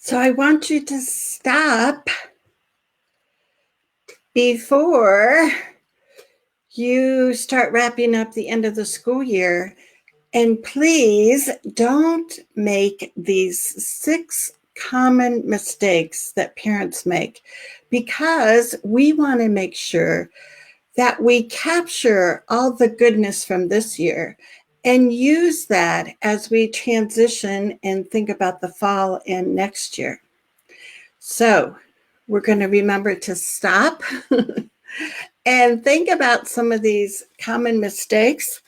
So I want you to stop before you start wrapping up the end of the school year. And please don't make these 6 common mistakes that parents make, because we want to make sure that we capture all the goodness from this year and use that as we transition and think about the fall and next year. So we're going to remember to stop and think about some of these common mistakes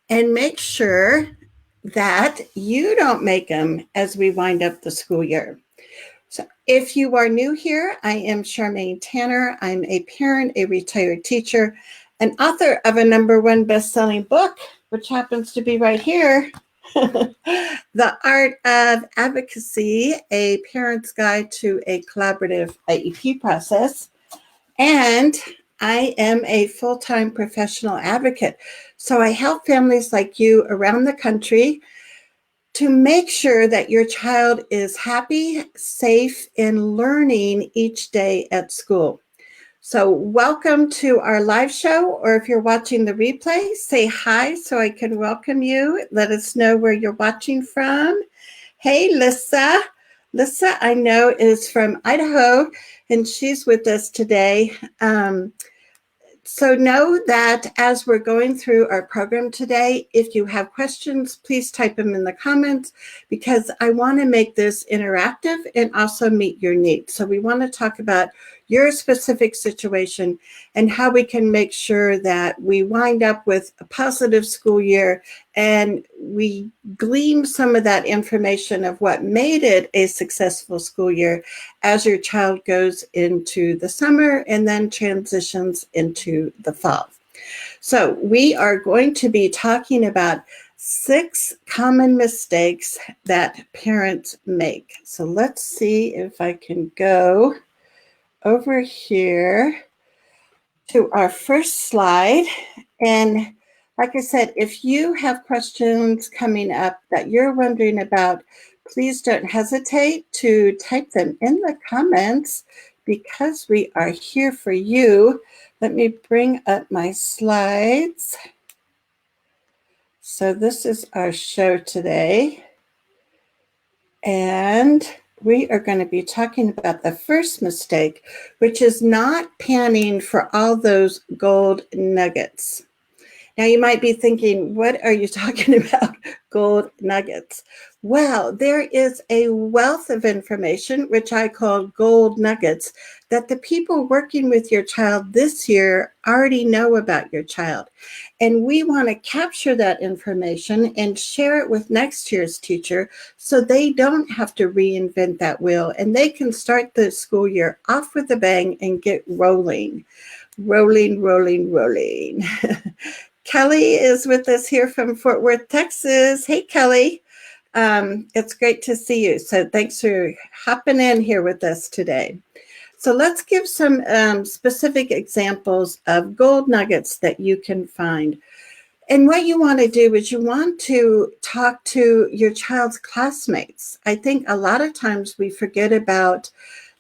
and make sure that you don't make them as we wind up the school year. So if you are new here, I am Charmaine Tanner. I'm a parent, a retired teacher, an author of a #1 best-selling book, which happens to be right here, The Art of Advocacy, A Parent's Guide to a Collaborative IEP Process. And I am a full-time professional advocate. So I help families like you around the country to make sure that your child is happy, safe, and learning each day at school. So welcome to our live show, or if you're watching the replay, say hi so I can welcome you. Let us know where you're watching from. Hey, Lissa. Lissa, I know, is from Idaho, and she's with us today. So know that as we're going through our program today, if you have questions, please type them in the comments, because I want to make this interactive and also meet your needs. So we want to talk about your specific situation and how we can make sure that we wind up with a positive school year and we glean some of that information of what made it a successful school year as your child goes into the summer and then transitions into the fall. So we are going to be talking about 6 common mistakes that parents make. So let's see if I can go over here to our first slide. And like I said, if you have questions coming up that you're wondering about, please don't hesitate to type them in the comments, because we are here for you. Let me bring up my slides. So this is our show today. And we are going to be talking about the first mistake, which is not panning for all those gold nuggets. Now, you might be thinking, what are you talking about, gold nuggets? Well, there is a wealth of information, which I call gold nuggets, that the people working with your child this year already know about your child. And we want to capture that information and share it with next year's teacher so they don't have to reinvent that wheel and they can start the school year off with a bang and get rolling. Rolling, rolling, rolling. Kelly is with us here from Fort Worth, Texas. Hey, Kelly. It's great to see you. So thanks for hopping in here with us today. So let's give some specific examples of gold nuggets that you can find. And what you want to do is you want to talk to your child's classmates. I think a lot of times we forget about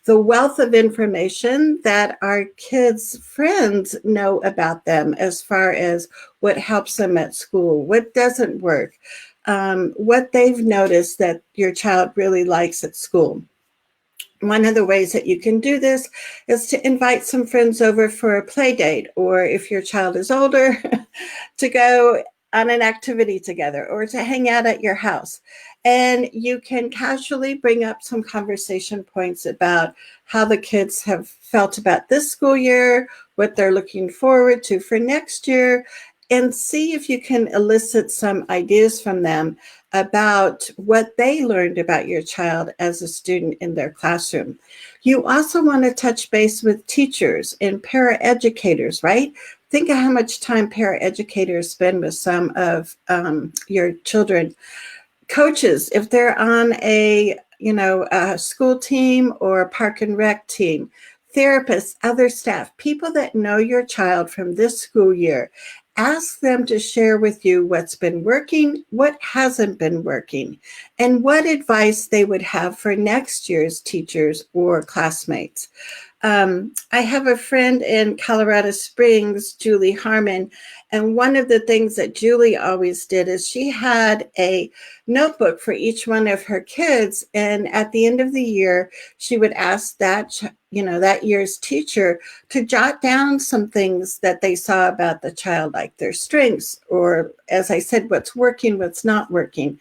the wealth of information that our kids' friends know about them, as far as what helps them at school, what doesn't work, what they've noticed that your child really likes at school. One of the ways that you can do this is to invite some friends over for a play date, or if your child is older, to go on an activity together or to hang out at your house. And you can casually bring up some conversation points about how the kids have felt about this school year, what they're looking forward to for next year, and see if you can elicit some ideas from them about what they learned about your child as a student in their classroom. You also want to touch base with teachers and paraeducators, right? Think of how much time paraeducators spend with some of your children. Coaches, if they're on a school team or a park and rec team, therapists, other staff, people that know your child from this school year Ask them to share with you what's been working, what hasn't been working, and what advice they would have for next year's teachers or classmates. I have a friend in Colorado Springs, Julie Harmon, and one of the things that Julie always did is she had a notebook for each one of her kids, and at the end of the year, she would ask that year's teacher to jot down some things that they saw about the child, like their strengths, or as I said, what's working, what's not working.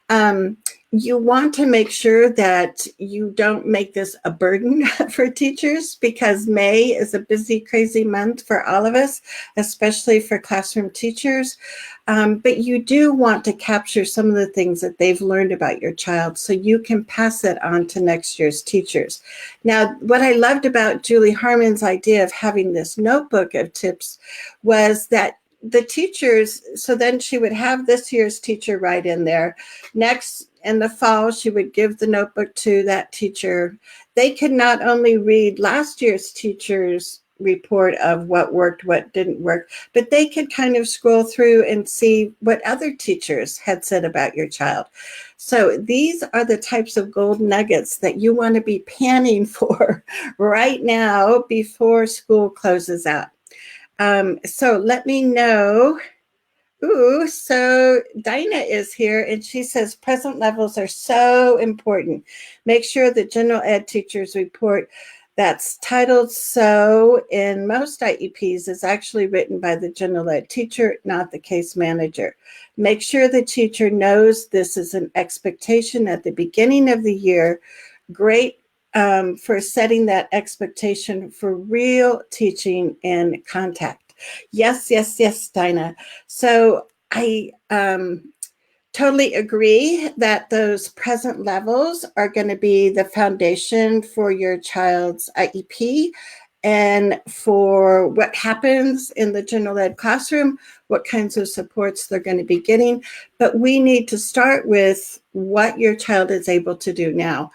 Um, you want to make sure that you don't make this a burden for teachers, because May is a busy, crazy month for all of us, especially for classroom teachers. But you do want to capture some of the things that they've learned about your child so you can pass it on to next year's teachers. Now, what I loved about Julie Harmon's idea of having this notebook of tips was that the teachers, so then she would have this year's teacher write in there. Next, in the fall, she would give the notebook to that teacher. They could not only read last year's teacher's report of what worked, what didn't work, but they could kind of scroll through and see what other teachers had said about your child. So these are the types of gold nuggets that you want to be panning for right now before school closes out. So let me know. Ooh, so Dinah is here and she says present levels are so important. Make sure the general ed teacher's report that's titled so in most IEPs is actually written by the general ed teacher, not the case manager. Make sure the teacher knows this is an expectation at the beginning of the year. Great for setting that expectation for real teaching and contact. Yes, yes, yes, Dinah. So I totally agree that those present levels are going to be the foundation for your child's IEP and for what happens in the general ed classroom, what kinds of supports they're going to be getting. But we need to start with what your child is able to do now.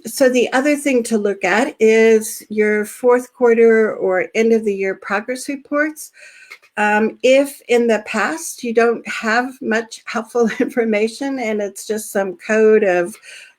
So the other thing to look at is your fourth quarter or end of the year progress reports. If in the past you don't have much helpful information and it's just some code of,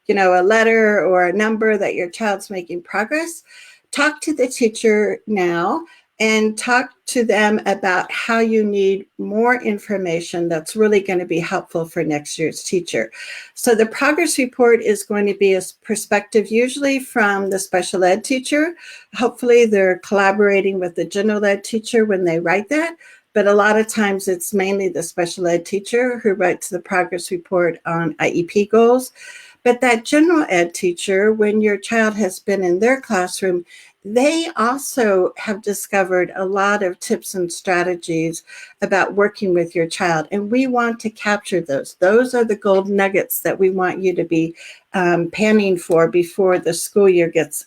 a letter or a number that your child's making progress, talk to the teacher now and talk to them about how you need more information that's really going to be helpful for next year's teacher. So the progress report is going to be a perspective usually from the special ed teacher. Hopefully they're collaborating with the general ed teacher when they write that, but a lot of times it's mainly the special ed teacher who writes the progress report on IEP goals. But that general ed teacher, when your child has been in their classroom, they also have discovered a lot of tips and strategies about working with your child. And we want to capture those. Those are the gold nuggets that we want you to be panning for before the school year gets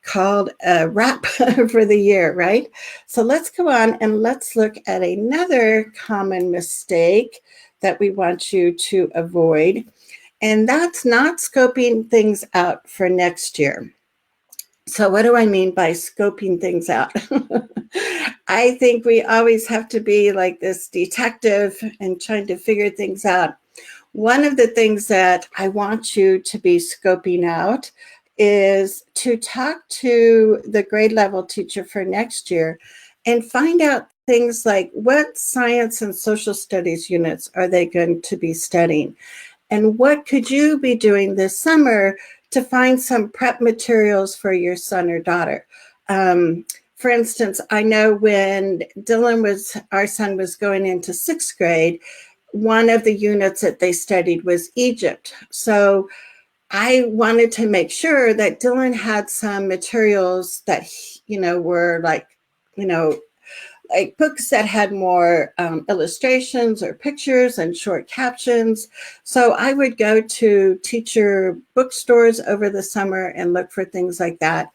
called a wrap for the year, right? So let's go on and let's look at another common mistake that we want you to avoid. And that's not scoping things out for next year. So what do I mean by scoping things out? I think we always have to be like this detective and trying to figure things out. One of the things that I want you to be scoping out is to talk to the grade level teacher for next year and find out things like what science and social studies units are they going to be studying? And what could you be doing this summer to find some prep materials for your son or daughter? For instance, I know when our son was going into sixth grade, one of the units that they studied was Egypt. So I wanted to make sure that Dylan had some materials that, were like books that had more illustrations or pictures and short captions. So I would go to teacher bookstores over the summer and look for things like that.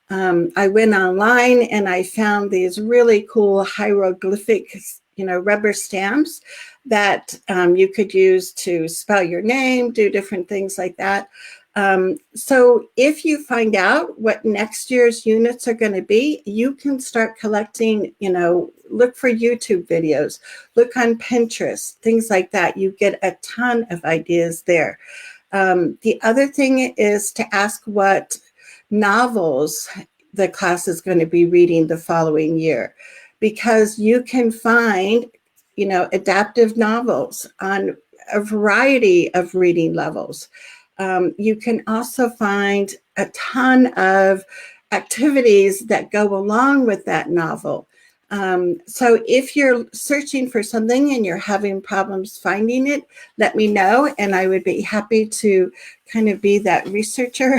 I went online and I found these really cool hieroglyphic, rubber stamps that you could use to spell your name, do different things like that. So if you find out what next year's units are going to be, you can start collecting, look for YouTube videos, look on Pinterest, things like that. You get a ton of ideas there. The other thing is to ask what novels the class is going to be reading the following year, because you can find, adaptive novels on a variety of reading levels. You can also find a ton of activities that go along with that novel. So if you're searching for something and you're having problems finding it, let me know, and I would be happy to kind of be that researcher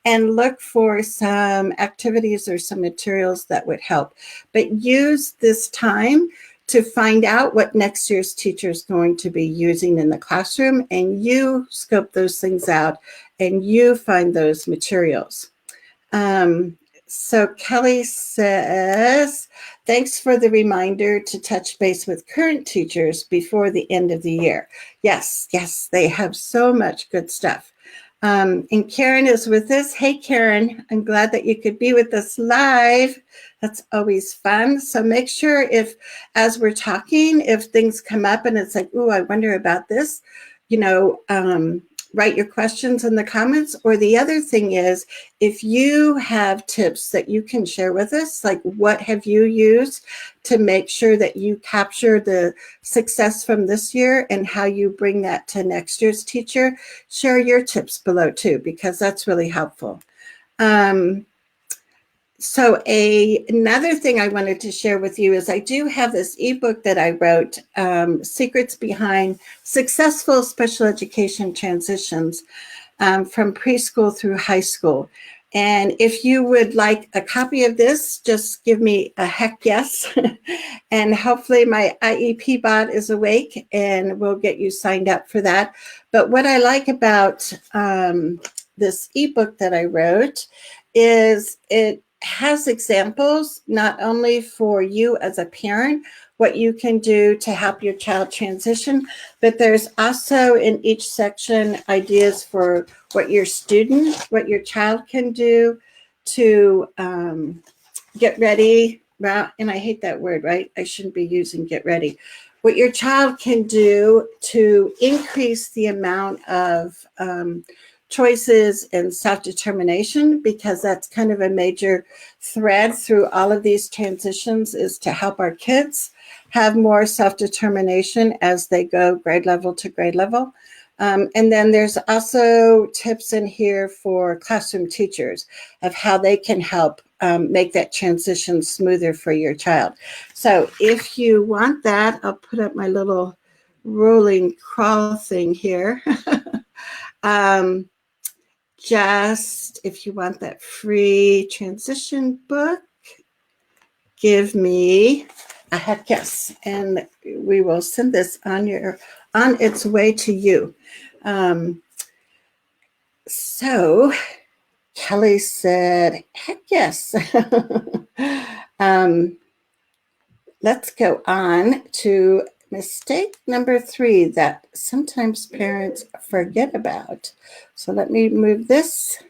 and look for some activities or some materials that would help. But use this time to find out what next year's teacher is going to be using in the classroom, and you scope those things out and you find those materials. So Kelly says, thanks for the reminder to touch base with current teachers before the end of the year. Yes, they have so much good stuff. And Karen is with us. Hey, Karen, I'm glad that you could be with us live. That's always fun. So make sure as we're talking, if things come up and it's like, oh, I wonder about this, write your questions in the comments. Or the other thing is, if you have tips that you can share with us, like what have you used to make sure that you capture the success from this year and how you bring that to next year's teacher, share your tips below too, because that's really helpful. So another thing I wanted to share with you is I do have this ebook that I wrote, Secrets Behind Successful Special Education Transitions from Preschool through High School. And if you would like a copy of this, just give me a heck yes. And hopefully my IEP bot is awake and we'll get you signed up for that. But what I like about this ebook that I wrote is it has examples not only for you as a parent, what you can do to help your child transition, but there's also in each section ideas for what your child can do to get ready. And I hate that word, right? I shouldn't be using get ready. What your child can do to increase the amount of choices and self-determination, because that's kind of a major thread through all of these transitions, is to help our kids have more self-determination as they go grade level to grade level. And then there's also tips in here for classroom teachers of how they can help make that transition smoother for your child. So if you want that, I'll put up my little rolling crawl thing here. Just if you want that free transition book, give me a heck yes, and we will send this on its way to you. So Kelly said, heck yes. Let's go on to mistake number 3 that sometimes parents forget about. So let me move this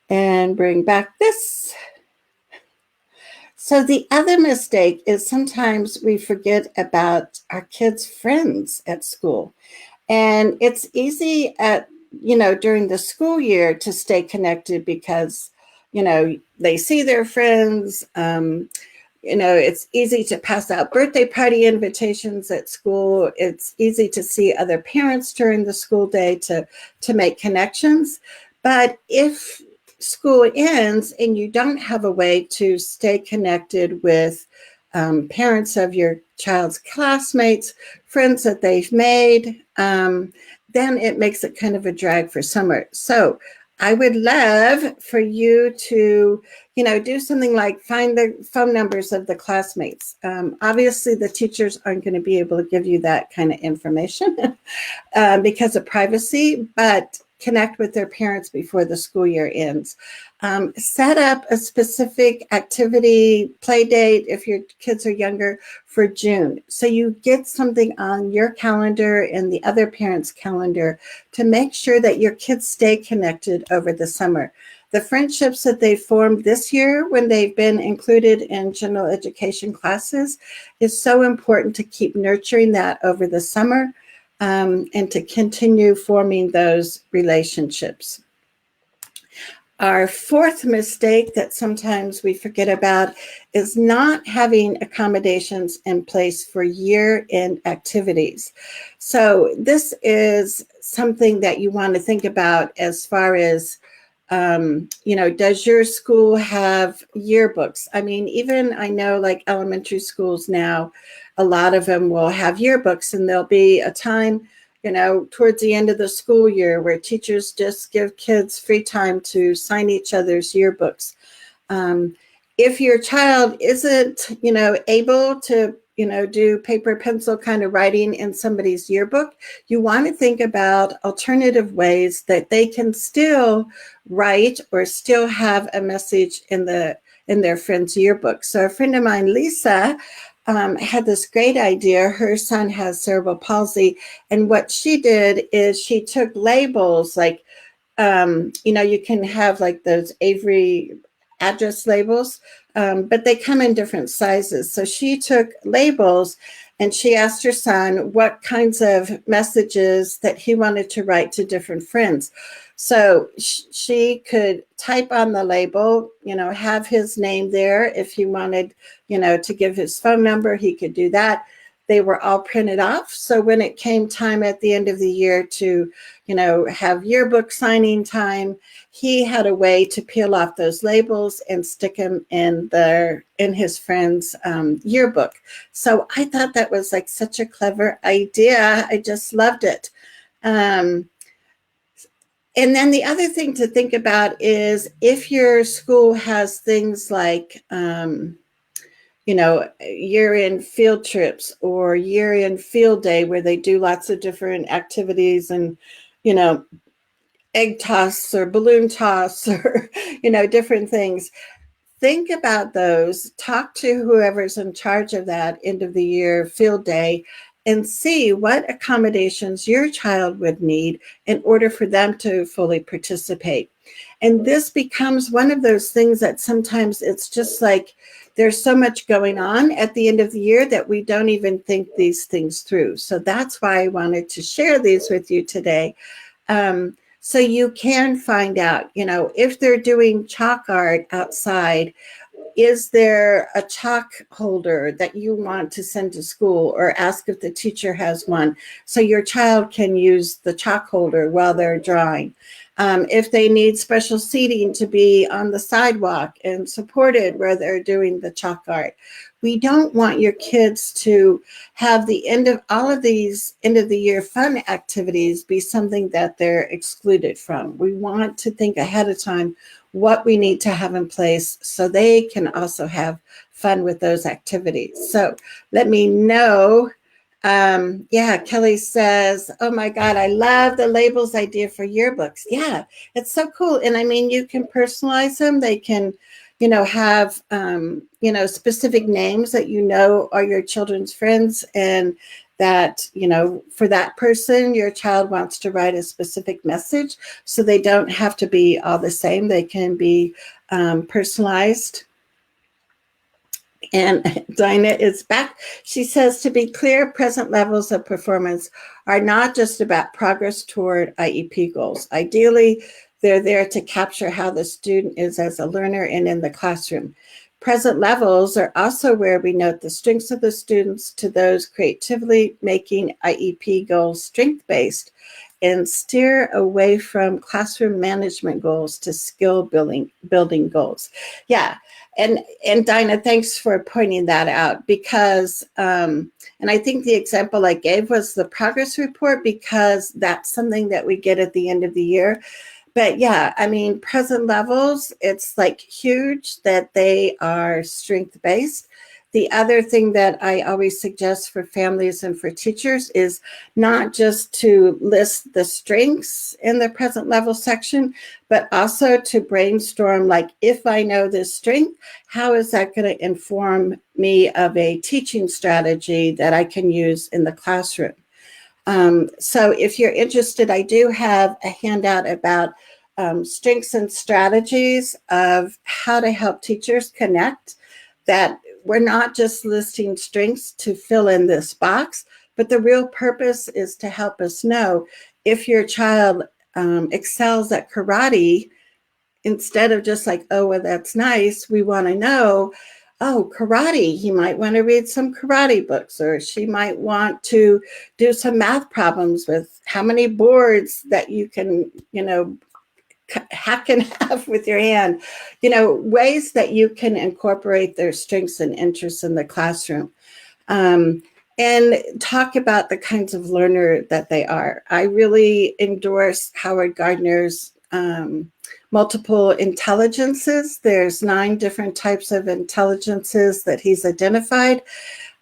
and bring back this. So the other mistake is sometimes we forget about our kids' friends at school. And it's easy during the school year to stay connected because, they see their friends. It's easy to pass out birthday party invitations at school. It's easy to see other parents during the school day to make connections. But if school ends and you don't have a way to stay connected with parents of your child's classmates, friends that they've made, then it makes it kind of a drag for summer. So I would love for you to, do something like find the phone numbers of the classmates. Obviously, the teachers aren't going to be able to give you that kind of information because of privacy, but connect with their parents before the school year ends. Set up a specific activity play date if your kids are younger for June. So you get something on your calendar and the other parents' calendar to make sure that your kids stay connected over the summer. The friendships that they formed this year when they've been included in general education classes is so important to keep nurturing that over the summer, and to continue forming those relationships. Our fourth mistake that sometimes we forget about is not having accommodations in place for year-end activities. So this is something that you want to think about as far as, does your school have yearbooks? I mean, even I know like elementary schools now, a lot of them will have yearbooks, and there'll be a time, towards the end of the school year where teachers just give kids free time to sign each other's yearbooks. If your child isn't, able to, do paper pencil kind of writing in somebody's yearbook, you want to think about alternative ways that they can still write or still have a message in their friend's yearbook. So a friend of mine, Lisa, had this great idea. Her son has cerebral palsy, and what she did is she took labels like, you can have like those Avery address labels, but they come in different sizes. So she took labels and she asked her son what kinds of messages that he wanted to write to different friends. So she could type on the label, have his name there. If he wanted, to give his phone number, he could do that. They were all printed off. So when it came time at the end of the year to, have yearbook signing time, he had a way to peel off those labels and stick them in his friend's yearbook. So I thought that was like such a clever idea. I just loved it. And then the other thing to think about is if your school has things like, year-end field trips or year-end field day where they do lots of different activities and, egg toss or balloon toss or, different things. Think about those, talk to whoever's in charge of that end of the year field day and see what accommodations your child would need in order for them to fully participate. And this becomes one of those things that sometimes it's just like there's so much going on at the end of the year that we don't even think these things through. So that's why I wanted to share these with you today. So you can find out, if they're doing chalk art outside, is there a chalk holder that you want to send to school, or ask if the teacher has one so your child can use the chalk holder while they're drawing? If they need special seating to be on the sidewalk and supported where they're doing the chalk art. We don't want your kids to have the end of all of these end of the year fun activities be something that they're excluded from. We want to think ahead of time what we need to have in place so they can also have fun with those activities. So let me know. Kelly says, oh my God, I love the labels idea for yearbooks. Yeah, it's so cool. And I mean, you can personalize them. They can, have, specific names that are your children's friends, and that, for that person, your child wants to write a specific message. So they don't have to be all the same. They can be personalized. And Dinah is back. She says, to be clear, present levels of performance are not just about progress toward IEP goals. Ideally, they're there to capture how the student is as a learner and in the classroom. Present levels are also where we note the strengths of the students to those creatively making IEP goals strength-based and steer away from classroom management goals to skill building goals. Yeah. And Dinah, thanks for pointing that out, because, and I think the example I gave was the progress report, because that's something that we get at the end of the year. But yeah, I mean, present levels, it's like huge that they are strength-based. The other thing that I always suggest for families and for teachers is not just to list the strengths in the present level section, but also to brainstorm, like, if I know this strength, how is that going to inform me of a teaching strategy that I can use in the classroom? So if you're interested, I do have a handout about strengths and strategies of how to help teachers connect, that we're not just listing strengths to fill in this box, but the real purpose is to help us know if your child excels at karate. Instead of just like, oh, well, that's nice, we want to know, oh, karate, he might want to read some karate books, or she might want to do some math problems with how many boards that you can, hack in half with your hand, ways that you can incorporate their strengths and interests in the classroom. And talk about the kinds of learner that they are. I really endorse Howard Gardner's multiple intelligences. There's 9 different types of intelligences that he's identified.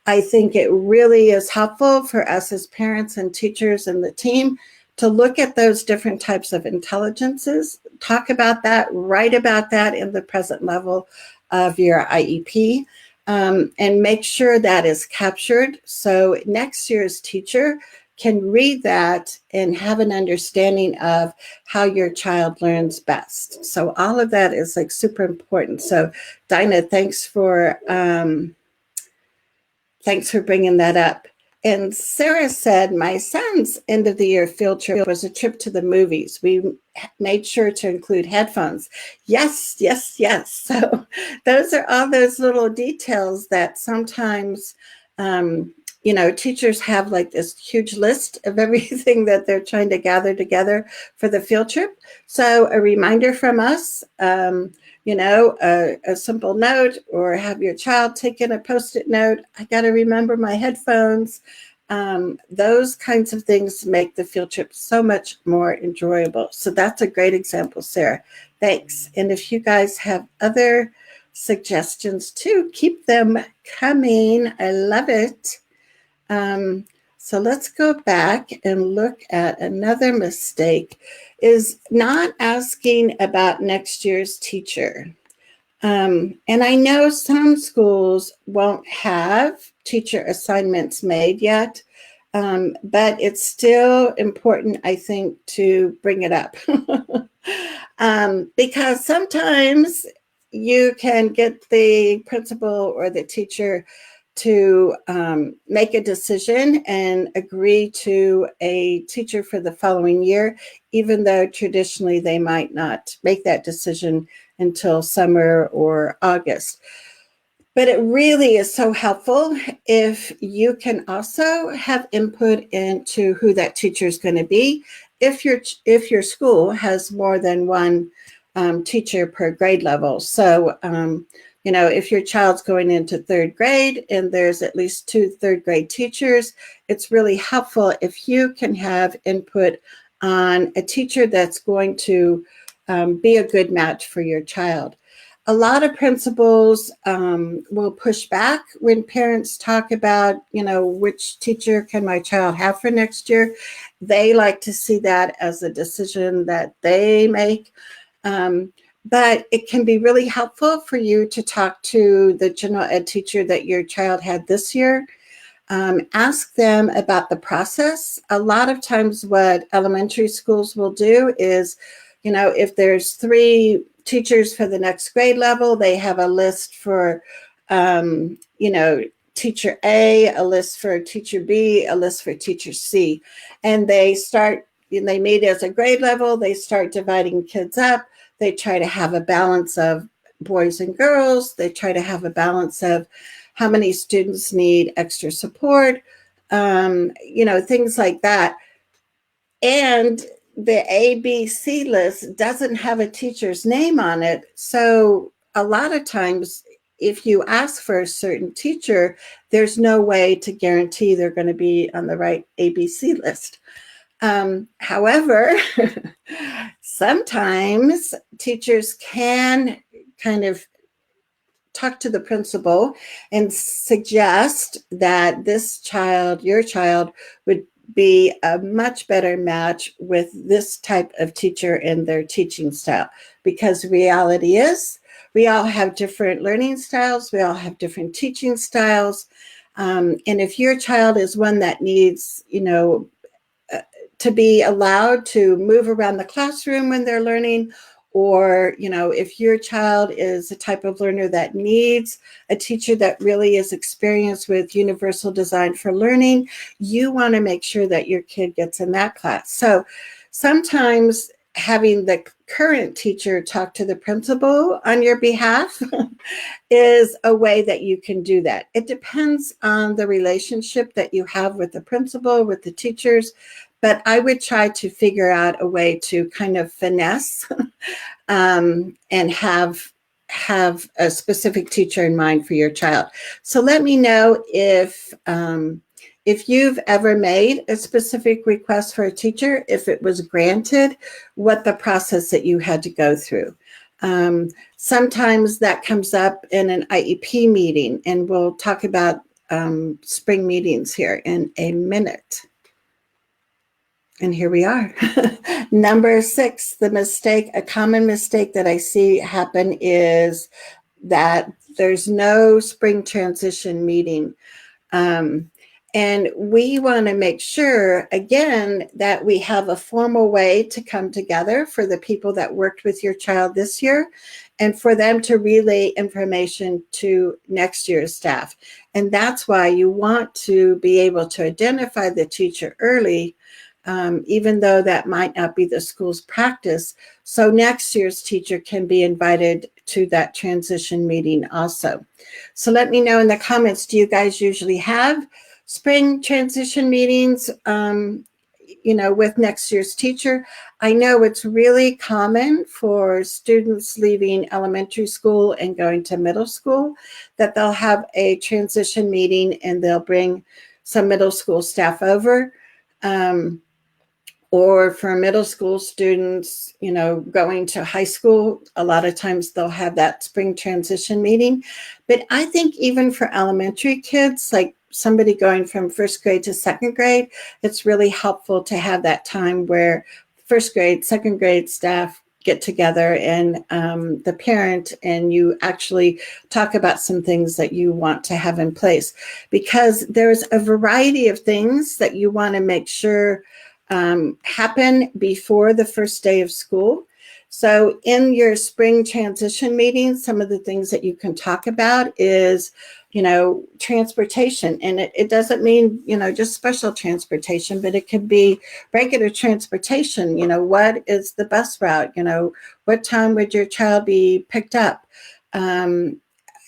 I think it really is helpful for us as parents and teachers and the team to look at those different types of intelligences, talk about that, write about that in the present level of your IEP, and make sure that is captured so next year's teacher can read that and have an understanding of how your child learns best. So all of that is like super important. So Dinah, thanks for bringing that up. And Sarah said, my son's end of the year field trip was a trip to the movies. We made sure to include headphones. Yes, yes, yes. So those are all those little details that sometimes, teachers have like this huge list of everything that they're trying to gather together for the field trip. So a reminder from us, a simple note, or have your child take in a Post-it note. I got to remember my headphones. Those kinds of things make the field trip so much more enjoyable. So that's a great example, Sarah. Thanks. And if you guys have other suggestions too, keep them coming. I love it. So let's go back and look at another mistake, is not asking about next year's teacher. And I know some schools won't have teacher assignments made yet, but it's still important, I think, to bring it up. Because sometimes you can get the principal or the teacher to make a decision and agree to a teacher for the following year, even though traditionally they might not make that decision until summer or August. But it really is so helpful if you can also have input into who that teacher is going to be. If your school has more than one teacher per grade level. So, if your child's going into 3rd grade and there's at least 2 3rd grade teachers, it's really helpful if you can have input on a teacher that's going to be a good match for your child. A lot of principals will push back when parents talk about, which teacher can my child have for next year. They like to see that as a decision that they make. But it can be really helpful for you to talk to the general ed teacher that your child had this year. Ask them about the process. A lot of times what elementary schools will do is, if there's 3 teachers for the next grade level, they have a list for, teacher A, a list for teacher B, a list for teacher C. And they meet as a grade level, they start dividing kids up. They try to have a balance of boys and girls. They try to have a balance of how many students need extra support, things like that. And the ABC list doesn't have a teacher's name on it. So a lot of times, if you ask for a certain teacher, there's no way to guarantee they're going to be on the right ABC list. However, sometimes teachers can kind of talk to the principal and suggest that this child, your child, would be a much better match with this type of teacher and their teaching style. Because reality is, we all have different learning styles. We all have different teaching styles. And if your child is one that needs, to be allowed to move around the classroom when they're learning, or, if your child is a type of learner that needs a teacher that really is experienced with universal design for learning, you want to make sure that your kid gets in that class. So sometimes having the current teacher talk to the principal on your behalf is a way that you can do that. It depends on the relationship that you have with the principal, with the teachers, but I would try to figure out a way to kind of finesse and have a specific teacher in mind for your child. So let me know if you've ever made a specific request for a teacher, if it was granted, what the process that you had to go through. Sometimes that comes up in an IEP meeting, and we'll talk about spring meetings here in a minute. And here we are. Number 6, a common mistake that I see happen is that there's no spring transition meeting. And we want to make sure, again, that we have a formal way to come together for the people that worked with your child this year, and for them to relay information to next year's staff. And that's why you want to be able to identify the teacher early, even though that might not be the school's practice, so next year's teacher can be invited to that transition meeting also. So let me know in the comments, do you guys usually have spring transition meetings, with next year's teacher? I know it's really common for students leaving elementary school and going to middle school that they'll have a transition meeting and they'll bring some middle school staff over. Or for middle school students, going to high school, a lot of times they'll have that spring transition meeting. But I think even for elementary kids, like somebody going from first grade to second grade, it's really helpful to have that time where first grade, second grade staff get together and the parent, and you actually talk about some things that you want to have in place, because there's a variety of things that you want to make sure happen before the first day of school. So in your spring transition meeting, some of the things that you can talk about is, transportation. And it doesn't mean, just special transportation, but it could be regular transportation. What is the bus route? What time would your child be picked up?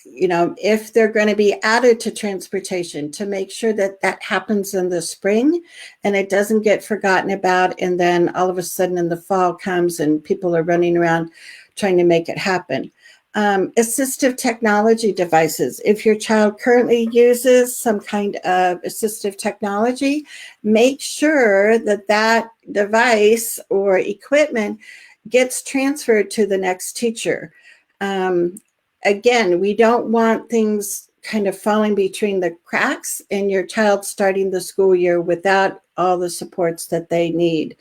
If they're going to be added to transportation, to make sure that that happens in the spring and it doesn't get forgotten about. And then all of a sudden in the fall comes and people are running around trying to make it happen. Assistive technology devices. If your child currently uses some kind of assistive technology, make sure that that device or equipment gets transferred to the next teacher. Again, we don't want things kind of falling between the cracks and your child starting the school year without all the supports that they need.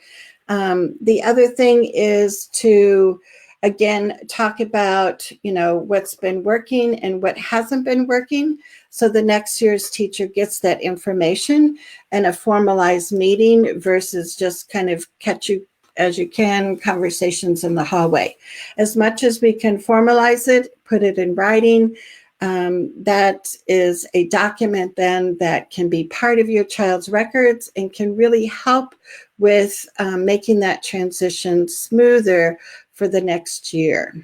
The other thing is to, again, talk about, what's been working and what hasn't been working. So the next year's teacher gets that information in a formalized meeting versus just kind of catch you as you can conversations in the hallway. As much as we can formalize it, put it in writing, that is a document then that can be part of your child's records and can really help with making that transition smoother for the next year.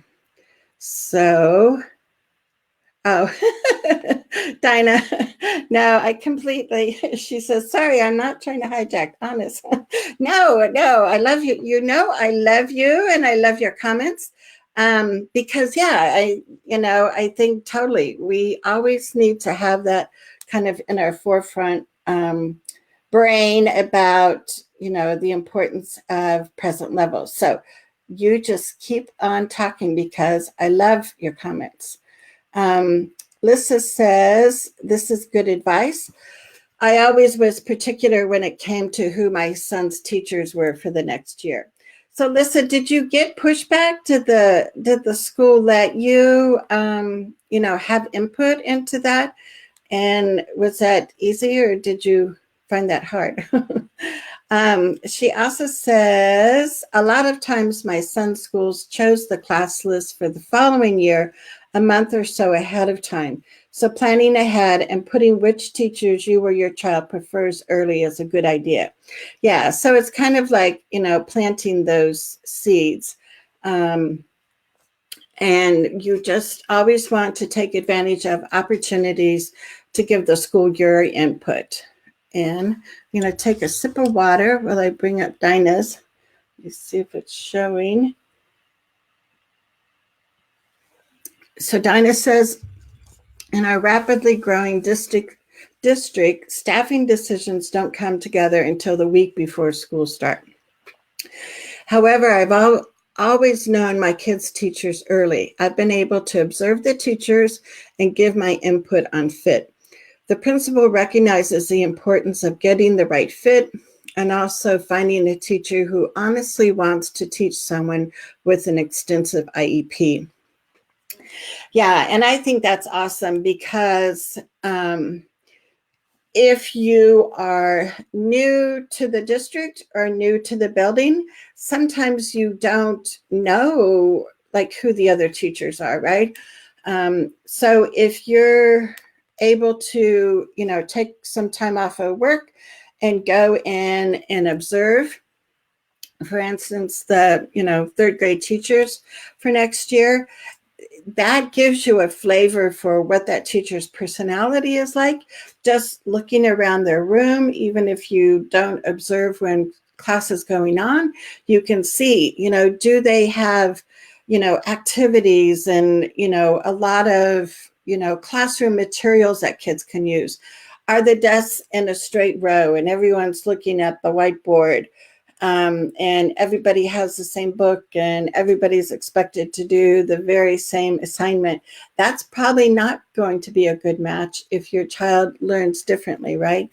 So, Dinah, no, I completely, she says, sorry, I'm not trying to hijack, honest. No, I love you. I love you and I love your comments. Because I think totally, we always need to have that kind of in our forefront brain about, the importance of present levels. So you just keep on talking because I love your comments. Lissa says, this is good advice. I always was particular when it came to who my son's teachers were for the next year. So, Lissa, did you get pushback? Did the school let you, have input into that? And was that easy, or did you find that hard? She also says, a lot of times my son's schools chose the class list for the following year a month or so ahead of time. So planning ahead and putting which teachers you or your child prefers early is a good idea. Yeah, so it's kind of like, planting those seeds. And you just always want to take advantage of opportunities to give the school your input. And I'm going to take a sip of water while I bring up Dinah's. Let's see if it's showing. So Dinah says, in our rapidly growing district, staffing decisions don't come together until the week before school start. However, I've always known my kids' teachers early. I've been able to observe the teachers and give my input on fit. The principal recognizes the importance of getting the right fit and also finding a teacher who honestly wants to teach someone with an extensive IEP. Yeah, and I think that's awesome because if you are new to the district or new to the building, sometimes you don't know like who the other teachers are, right? So if you're able to, take some time off of work and go in and observe, for instance, the, third grade teachers for next year, that gives you a flavor for what that teacher's personality is like. Just looking around their room, even if you don't observe when class is going on, you can see, do they have, activities and, a lot of, classroom materials that kids can use? Are the desks in a straight row and everyone's looking at the whiteboard? And everybody has the same book and everybody's expected to do the very same assignment. That's probably not going to be a good match if your child learns differently, right?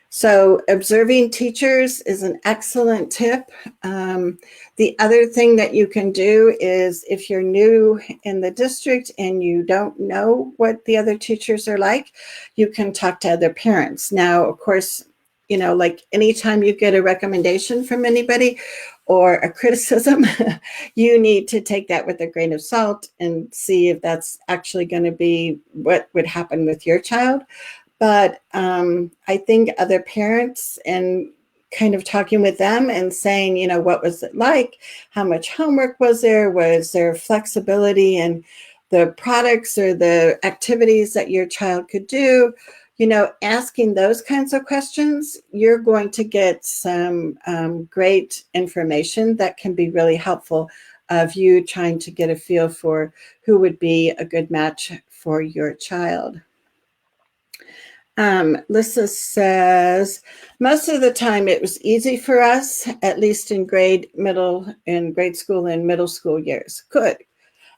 So observing teachers is an excellent tip. The other thing that you can do is if you're new in the district and you don't know what the other teachers are like, you can talk to other parents. Now, of course, like anytime you get a recommendation from anybody or a criticism, you need to take that with a grain of salt and see if that's actually going to be what would happen with your child. But I think other parents and kind of talking with them and saying, what was it like? How much homework was there? Was there flexibility in the products or the activities that your child could do? Asking those kinds of questions, you're going to get some great information that can be really helpful of you trying to get a feel for who would be a good match for your child. Lissa says, most of the time it was easy for us, at least in grade school and middle school years. Good.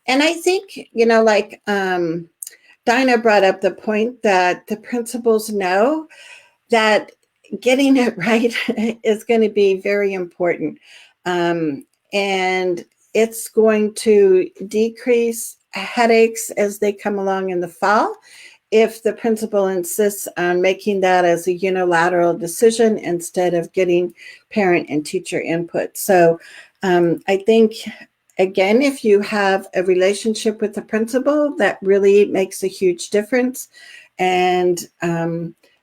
And I think, Dinah brought up the point that the principals know that getting it right is going to be very important. And it's going to decrease headaches as they come along in the fall if the principal insists on making that as a unilateral decision instead of getting parent and teacher input. So I think, again, if you have a relationship with the principal, that really makes a huge difference. And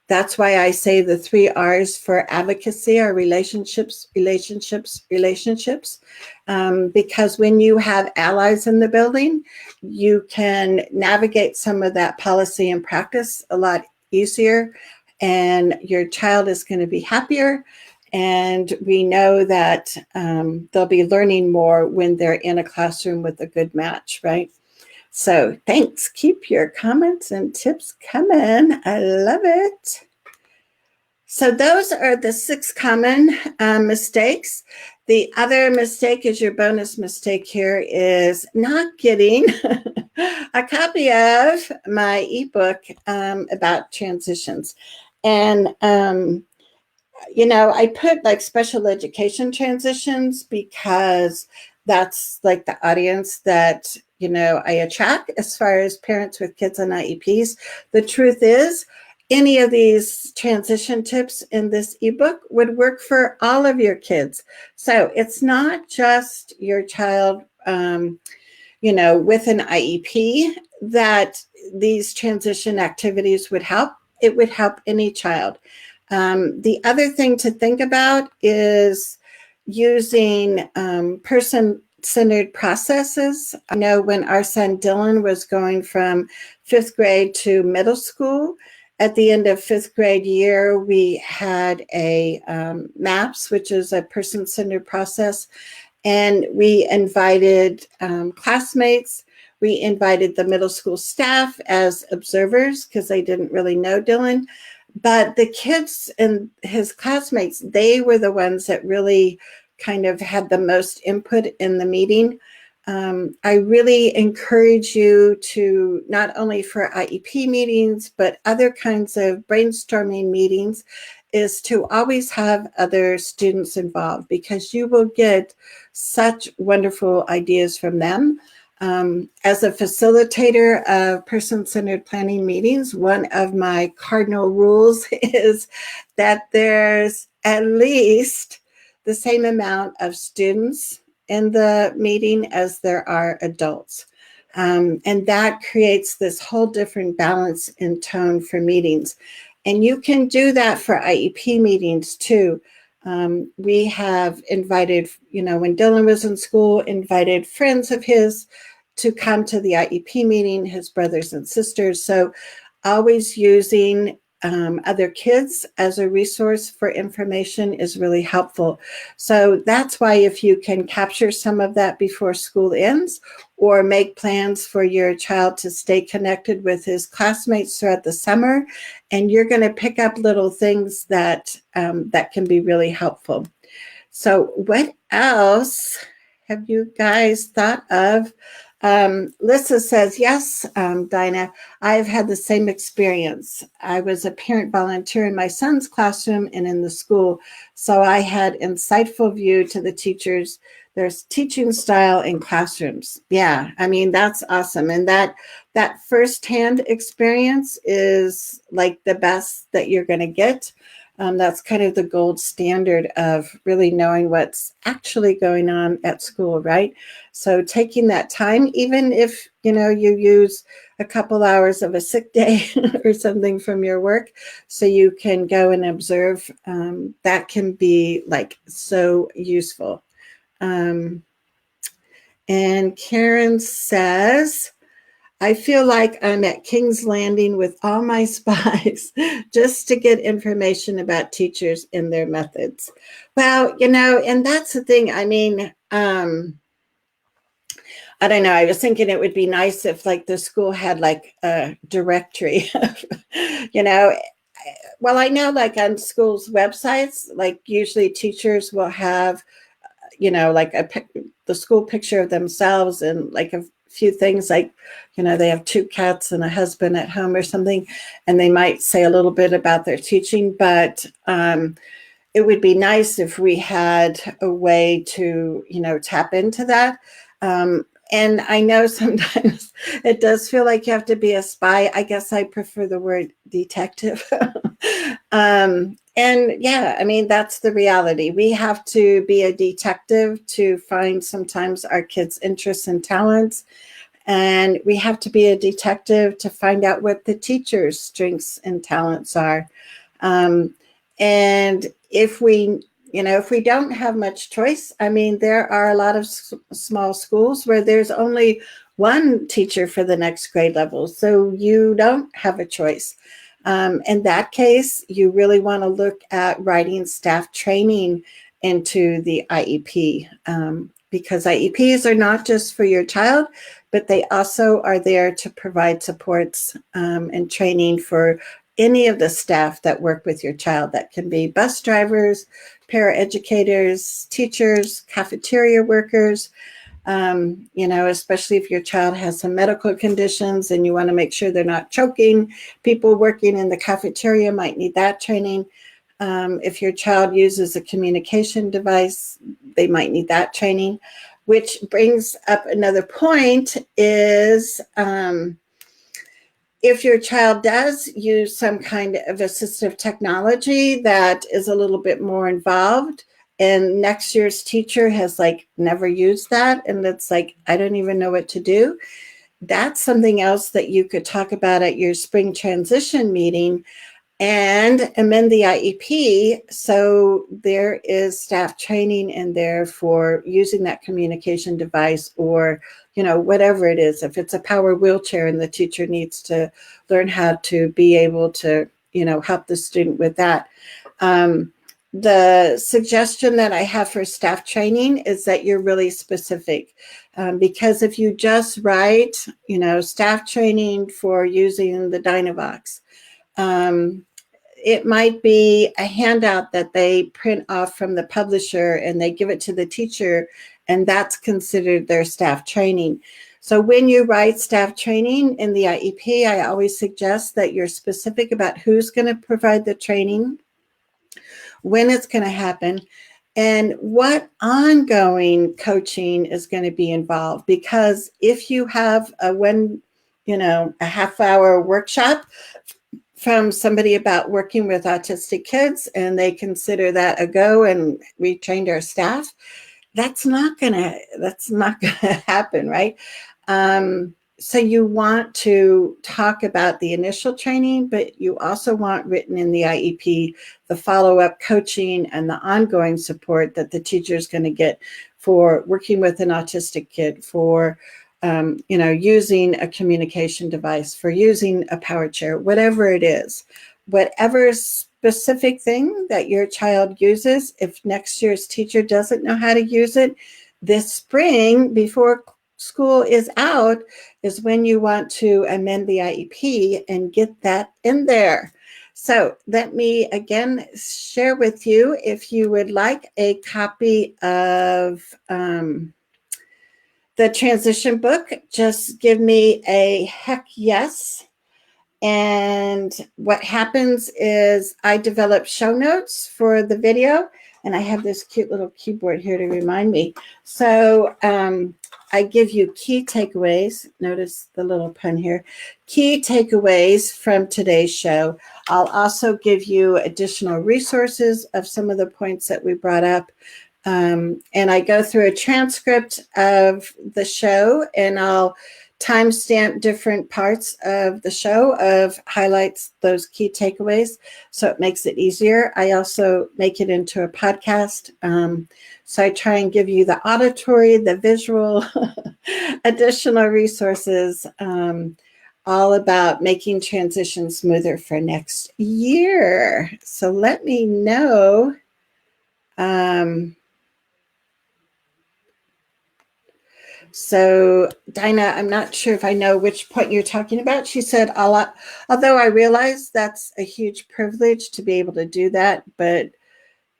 that's why I say the 3 R's for advocacy are relationships, relationships, relationships. Because when you have allies in the building, you can navigate some of that policy and practice a lot easier, and your child is going to be happier. And we know that they'll be learning more when they're in a classroom with a good match, right? So thanks. Keep your comments and tips coming. I love it. So those are the 6 common mistakes. The other mistake is your bonus mistake here is not getting a copy of my ebook about transitions. And I put like special education transitions because that's like the audience that, I attract as far as parents with kids on IEPs. The truth is, any of these transition tips in this ebook would work for all of your kids. So it's not just your child, with an IEP that these transition activities would help. It would help any child. The other thing to think about is using person-centered processes. I know when our son Dylan was going from 5th grade to middle school, at the end of 5th grade year, we had a MAPS, which is a person-centered process, and we invited classmates. We invited the middle school staff as observers because they didn't really know Dylan. But the kids and his classmates, they were the ones that really kind of had the most input in the meeting. I really encourage you to not only for IEP meetings, but other kinds of brainstorming meetings, is to always have other students involved because you will get such wonderful ideas from them. As a facilitator of person-centered planning meetings, one of my cardinal rules is that there's at least the same amount of students in the meeting as there are adults. And that creates this whole different balance in tone for meetings. And you can do that for IEP meetings too. We have invited, when Dylan was in school, invited friends of his to come to the IEP meeting, his brothers and sisters. So always using other kids as a resource for information is really helpful. So that's why if you can capture some of that before school ends, or make plans for your child to stay connected with his classmates throughout the summer, and you're going to pick up little things that that can be really helpful. So what else have you guys thought of? Lissa says, yes, Dinah, I've had the same experience. I was a parent volunteer in my son's classroom and in the school, so I had insightful view to the teachers, their teaching style in classrooms. Yeah, I mean, that's awesome. And that firsthand experience is like the best that you're going to get. That's kind of the gold standard of really knowing what's actually going on at school, right? So taking that time, even if, you use a couple hours of a sick day or something from your work, so you can go and observe, that can be like so useful. And Karen says, I feel like I'm at King's Landing with all my spies just to get information about teachers and their methods. Well, and that's the thing. I mean, I don't know. I was thinking it would be nice if like the school had like a directory of, well, I know like on schools' websites, like usually teachers will have, like the school picture of themselves and like a few things like, they have 2 cats and a husband at home or something, and they might say a little bit about their teaching, but it would be nice if we had a way to, tap into that. And I know sometimes it does feel like you have to be a spy. I guess I prefer the word detective. And yeah, I mean, that's the reality. We have to be a detective to find sometimes our kids' interests and talents. And we have to be a detective to find out what the teacher's strengths and talents are. And if we don't have much choice, I mean, there are a lot of small schools where there's only one teacher for the next grade level. So you don't have a choice. In that case, you really want to look at writing staff training into the IEP, because IEPs are not just for your child, but they also are there to provide supports and training for any of the staff that work with your child. That can be bus drivers, paraeducators, teachers, cafeteria workers, especially if your child has some medical conditions and you want to make sure they're not choking. People working in the cafeteria might need that training. If your child uses a communication device, they might need that training, which brings up another point is if your child does use some kind of assistive technology that is a little bit more involved, and next year's teacher has never used that, and it's I don't even know what to do, that's something else that you could talk about at your spring transition meeting and amend the IEP so there is staff training in there for using that communication device, or whatever it is. If it's a power wheelchair and the teacher needs to learn how to be able to help the student with that. The suggestion that I have for staff training is that you're really specific, because if you just write staff training for using the Dynavox, it might be a handout that they print off from the publisher and they give it to the teacher, and that's considered their staff training. So when you write staff training in the IEP, I always suggest that you're specific about who's going to provide the training, when it's going to happen, and what ongoing coaching is going to be involved. Because if you have a half-hour workshop from somebody about working with autistic kids and they consider that a go and we trained our staff, that's not gonna happen, right? So you want to talk about the initial training, but you also want written in the IEP the follow-up coaching and the ongoing support that the teacher is going to get for working with an autistic kid, for using a communication device, for using a power chair, whatever it is, whatever specific thing that your child uses. If next year's teacher doesn't know how to use it, this spring before school is out is when you want to amend the IEP and get that in there. So let me again share with you, if you would like a copy of the transition book, just give me a heck yes. And what happens is I develop show notes for the video, and I have this cute little keyboard here to remind me. So I give you key takeaways. Notice the little pun here. Key takeaways from today's show. I'll also give you additional resources of some of the points that we brought up. And I go through a transcript of the show, and I'll timestamp different parts of the show of highlights those key takeaways, so it makes it easier. I also make it into a podcast. So I try and give you the auditory, the visual, additional resources, all about making transition smoother for next year. So let me know. So Dinah, I'm not sure if I know which point you're talking about. She said, although I realize that's a huge privilege to be able to do that, but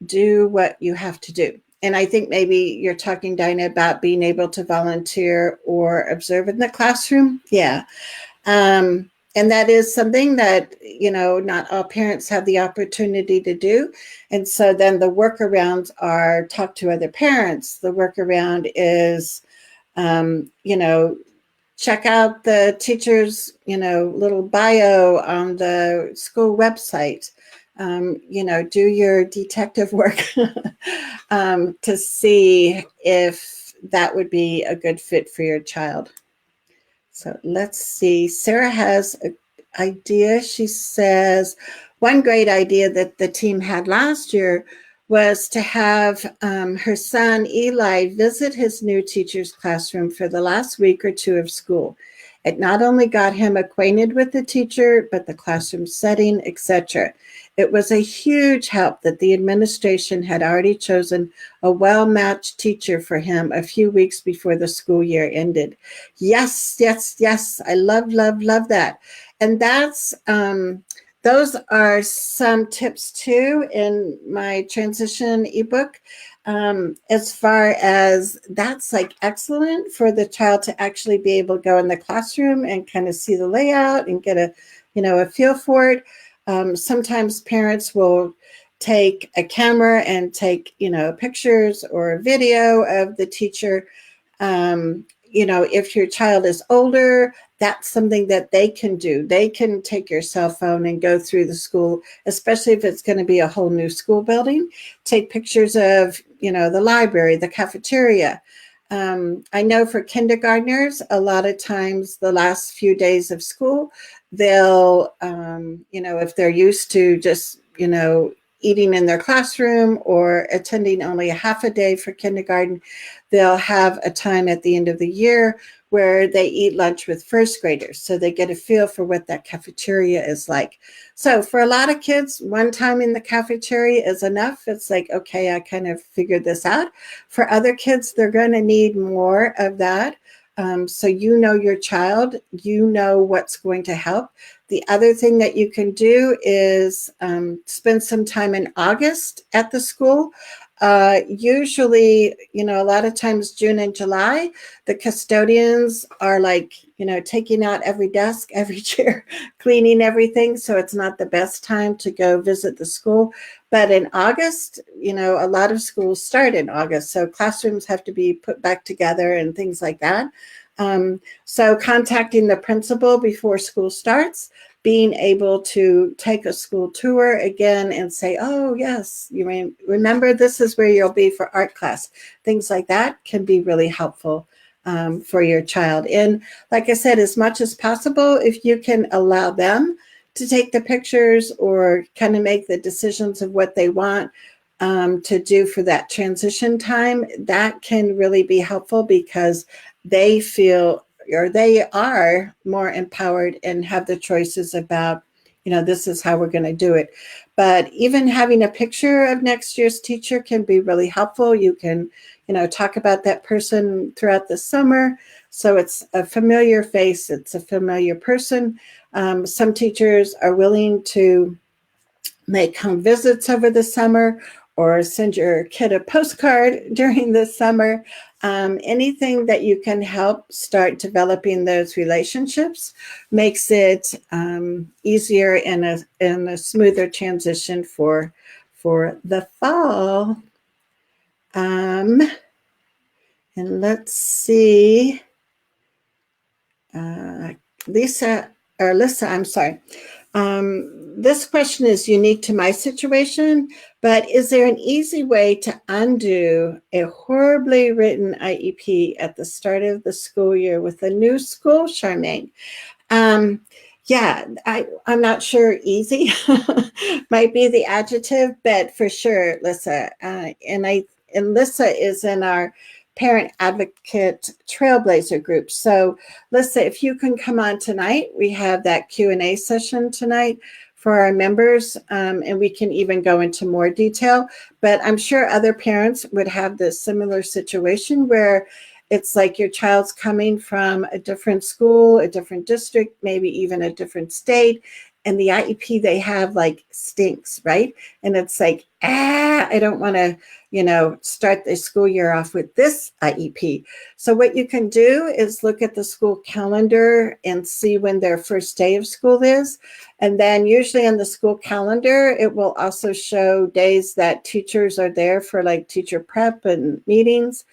do what you have to do. And I think maybe you're talking, Dinah, about being able to volunteer or observe in the classroom. Yeah. And that is something that, not all parents have the opportunity to do. And so then the workarounds are talk to other parents. The workaround is, check out the teacher's, little bio on the school website. Do your detective work to see if that would be a good fit for your child. So let's see. Sarah has an idea. She says, one great idea that the team had last year was to have her son, Eli, visit his new teacher's classroom for the last week or two of school. It not only got him acquainted with the teacher, but the classroom setting, etc. It was a huge help that the administration had already chosen a well-matched teacher for him a few weeks before the school year ended. Yes, yes, yes. I love, love, love that. And that's those are some tips too in my transition ebook. As far as that's like excellent for the child to actually be able to go in the classroom and kind of see the layout and get a feel for it. Sometimes parents will take a camera and take, pictures or video of the teacher. If your child is older, that's something that they can do. They can take your cell phone and go through the school, especially if it's going to be a whole new school building. Take pictures of, the library, the cafeteria. I know for kindergartners, a lot of times the last few days of school, they'll, if they're used to just, eating in their classroom or attending only a half a day for kindergarten, they'll have a time at the end of the year where they eat lunch with first graders. So they get a feel for what that cafeteria is like. So for a lot of kids, one time in the cafeteria is enough. It's like, okay, I kind of figured this out. For other kids, they're going to need more of that. So your child, what's going to help. The other thing that you can do is spend some time in August at the school. Usually, a lot of times June and July, the custodians are like, taking out every desk, every chair, cleaning everything. So it's not the best time to go visit the school. But in August, a lot of schools start in August. So classrooms have to be put back together and things like that. So contacting the principal before school starts, being able to take a school tour again and say, oh, yes, you remember this is where you'll be for art class. Things like that can be really helpful for your child. And like I said, as much as possible, if you can allow them to take the pictures or kind of make the decisions of what they want to do for that transition time, that can really be helpful because they feel or they are more empowered and have the choices about, this is how we're going to do it. But even having a picture of next year's teacher can be really helpful. You can, talk about that person throughout the summer. So it's a familiar face, it's a familiar person. Some teachers are willing to make home visits over the summer or send your kid a postcard during the summer. Anything that you can help start developing those relationships makes it easier and a smoother transition for the fall. And let's see. Lisa, I'm sorry. This question is unique to my situation, but is there an easy way to undo a horribly written IEP at the start of the school year with a new school, Charmaine? Yeah, I'm not sure easy might be the adjective, but for sure, Lissa. And Lissa is in our parent advocate trailblazer group. So Lissa, if you can come on tonight, we have that Q&A session tonight for our members, and we can even go into more detail. But I'm sure other parents would have this similar situation where it's like your child's coming from a different school, a different district, maybe even a different state, and the IEP they have like stinks, right? And it's like, I don't want to, start the school year off with this IEP. So what you can do is look at the school calendar and see when their first day of school is. And then usually on the school calendar, it will also show days that teachers are there for like teacher prep and meetings.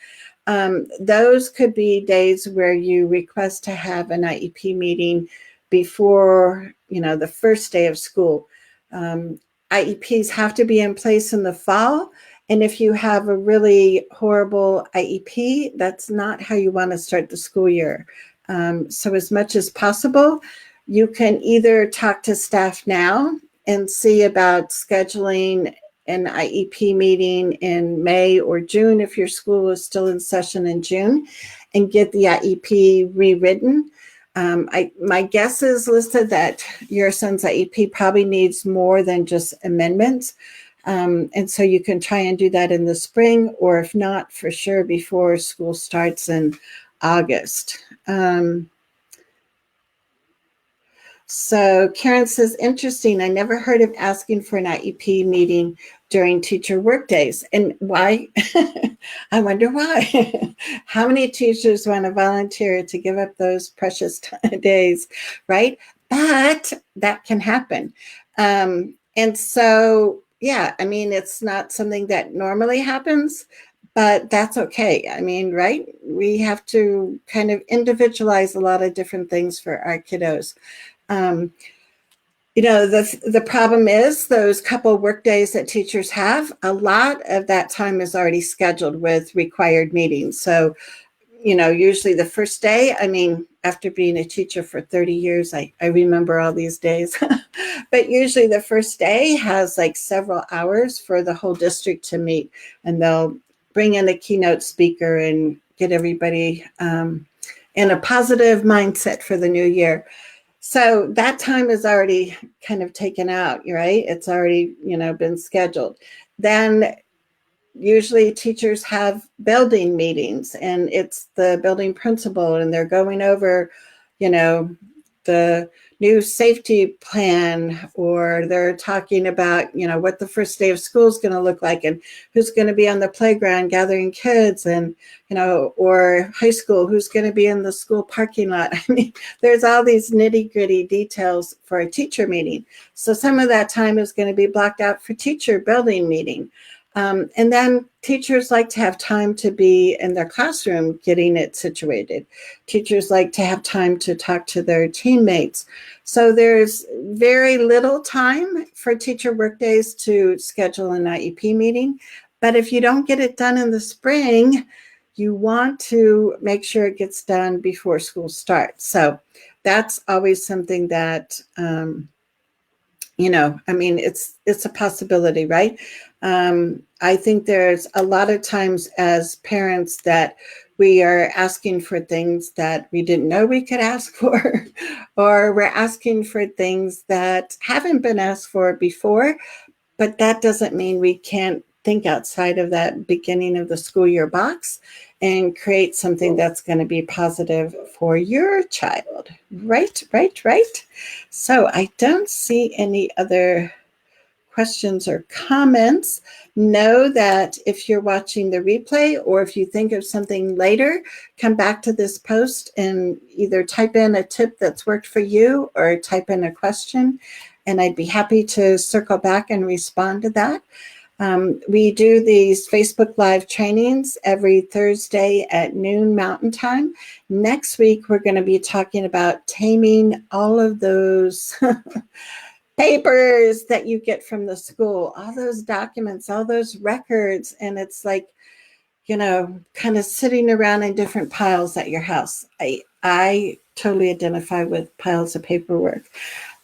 Those could be days where you request to have an IEP meeting before, the first day of school. IEPs have to be in place in the fall. And if you have a really horrible IEP, that's not how you want to start the school year. So as much as possible, you can either talk to staff now and see about scheduling an IEP meeting in May or June if your school is still in session in June, and get the IEP rewritten. My guess is, Lisa, that your son's IEP probably needs more than just amendments. And so you can try and do that in the spring, or if not, for sure before school starts in August. So Karen says, interesting. I never heard of asking for an IEP meeting during teacher work days. And why? I wonder why. How many teachers want to volunteer to give up those precious days, right? But that can happen. And so, yeah, I mean, it's not something that normally happens, but that's okay. I mean, right? We have to kind of individualize a lot of different things for our kiddos. Um, the problem is those couple work days that teachers have, a lot of that time is already scheduled with required meetings. So, usually the first day, I mean, after being a teacher for 30 years, I remember all these days. But usually the first day has like several hours for the whole district to meet, and they'll bring in a keynote speaker and get everybody in a positive mindset for the new year. So that time is already kind of taken out, right? It's already, been scheduled. Then usually teachers have building meetings, and it's the building principal, and they're going over, the new safety plan, or they're talking about, what the first day of school is going to look like, and who's going to be on the playground gathering kids, and, or high school, who's going to be in the school parking lot. I mean, there's all these nitty gritty details for a teacher meeting. So some of that time is going to be blocked out for teacher building meeting. And then teachers like to have time to be in their classroom getting it situated. Teachers like to have time to talk to their teammates. So there's very little time for teacher workdays to schedule an IEP meeting. But if you don't get it done in the spring, you want to make sure it gets done before school starts. So that's always something that, I mean, it's a possibility, right? I think there's a lot of times as parents that we are asking for things that we didn't know we could ask for, or we're asking for things that haven't been asked for before, but that doesn't mean we can't think outside of that beginning of the school year box and create something that's going to be positive for your child. Right. So I don't see any other questions or comments. Know that if you're watching the replay, or if you think of something later, come back to this post and either type in a tip that's worked for you or type in a question, and I'd be happy to circle back and respond to that. We do these Facebook Live trainings every Thursday at noon Mountain Time. Next week, we're going to be talking about taming all of those papers that you get from the school, all those documents, all those records. And it's like, kind of sitting around in different piles at your house. I totally identify with piles of paperwork.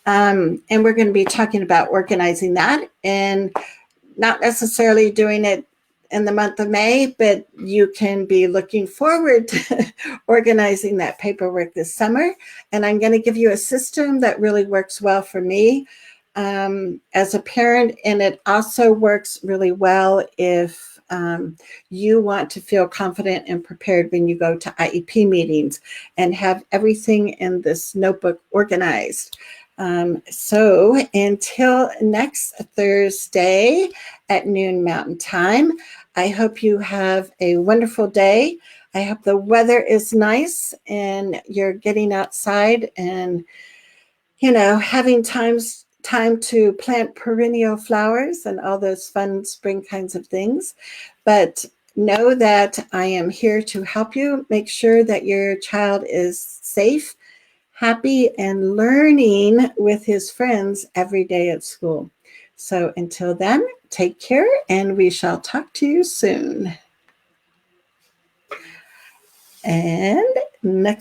And we're going to be talking about organizing that, and not necessarily doing it in the month of May, but you can be looking forward to organizing that paperwork this summer. And I'm going to give you a system that really works well for me as a parent, and it also works really well if you want to feel confident and prepared when you go to IEP meetings and have everything in this notebook organized. So until next Thursday at noon Mountain Time, I hope you have a wonderful day. I hope the weather is nice and you're getting outside and, having time to plant perennial flowers and all those fun spring kinds of things. But know that I am here to help you make sure that your child is safe, happy, and learning with his friends every day at school. So until then, take care, and we shall talk to you soon. And next